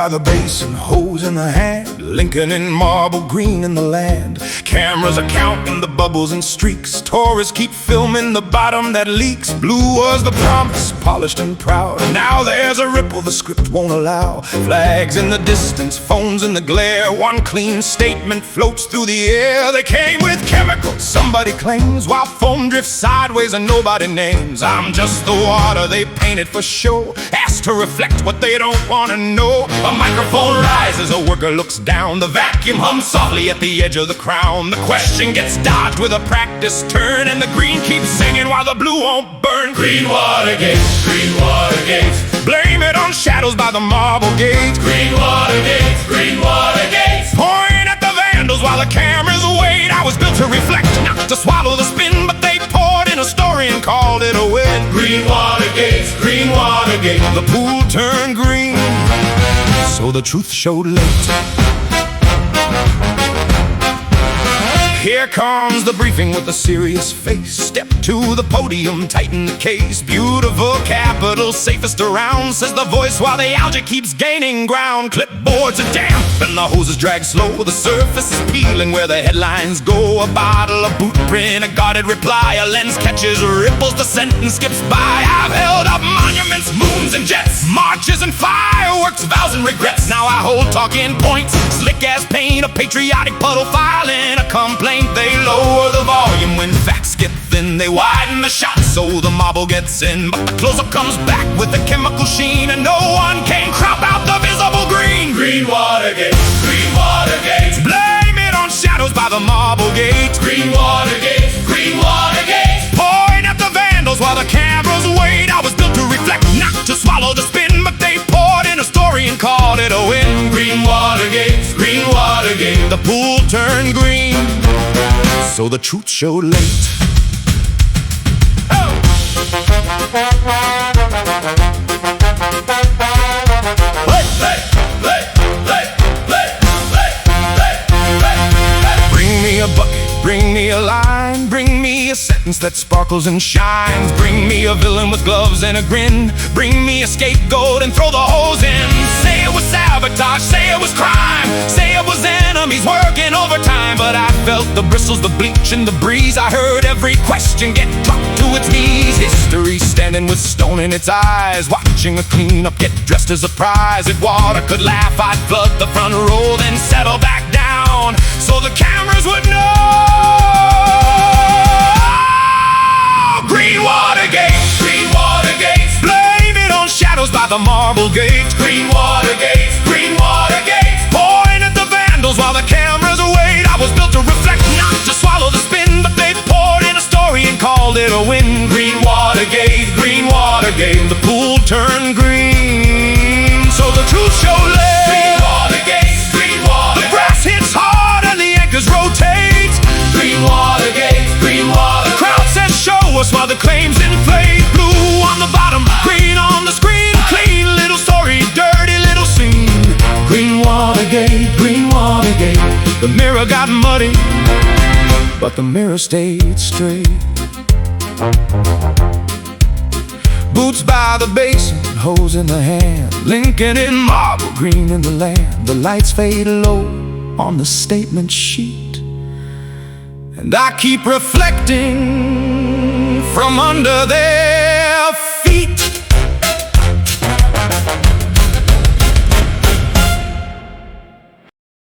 by the basin, hose in the hand, Lincoln in marble green in the land. Cameras are counting the bubbles and streaks, tourists keep filming the bottom that leaks. Blue was the promise, polished and proud. Now there's a ripple the script won't allow. Flags in the distance, phones in the glare. One clean statement floats through the air. They came with chemicals, somebody claims, while foam drifts sideways and nobody names. I'm just the water they painted for show, asked to reflect what they don't want to know. A microphone rises, a worker looks down. The vacuum hums softly at the edge of the crown. The question gets dodged with a practice turn, and the green keeps singing while the blue won't burn. Greenwatergate, Greenwatergate, blame it on shadows by the marble gate. Greenwatergate, Greenwatergate, point at the vandals while the cameras wait. I was built to reflect, not to swallow the spin, but they poured in a story and called it a win. Greenwatergate, Greenwatergate, the pool turned green, so the truth showed late. Here comes the briefing with a serious face. Step to the podium, tighten the case. Beautiful capital, safest around, says the voice while the algae keeps gaining ground. Clipboards are damp and the hoses drag slow. The surface is peeling where the headlines go. A bottle, a boot print, a guarded reply. A lens catches ripples, the sentence skips by. I've held up monuments, moons and jets, marches and fireworks, vows and regrets. Now I hold talking points, slick as paint. A patriotic puddle filing a complaint. They lower the volume when facts get thin. They widen the shot so the marble gets in. But the close-up comes back with a chemical sheen, and no one can crop out the visible green. Greenwatergate, Greenwatergate, blame it on shadows by the marble gate. Greenwatergate, Greenwatergate, point at the vandals while the cameras wait. I was built to reflect, not to swallow the spin, but they poured in a story and called it a win. Greenwatergate, Greenwatergate, the pool turned green, so the truth showed late. Oh! Bring me a bucket, bring me a line, bring me a sentence that sparkles and shines. Bring me a villain with gloves and a grin, bring me a scapegoat and throw the hose in. Say it was sabotage, say it was crime, say it was enemies working overtime. But I felt the bristles, the bleach and the breeze. I heard every question get dropped to its knees. History standing with stone in its eyes, watching a cleanup get dressed as a prize. If water could laugh, I'd flood the front row, then settle back down so the cameras would know. Greenwatergate, Greenwatergate, blame it on shadows by the marble gate. Greenwatergate, Greenwatergate, point at the vandals while the cameras wait. I was built to reflect, not to swallow the spin, but they poured in a story and called it a win. Greenwatergate, Greenwatergate, the pool turned green, so the truth showed late. Greenwatergate, Greenwatergate, the grass hits hard and the anchors rotate. Greenwatergate, Greenwatergate, the crowd says show us while the claims inflate. Blue on the bottom, green on the screen, clean little story, dirty little scene. Greenwatergate, Greenwatergate, the mirror got muddy, but the mirror stayed straight. Boots by the basin, hose in the hand, Lincoln in marble green in the land. The lights fade low on the statement sheet, and I keep reflecting from under there.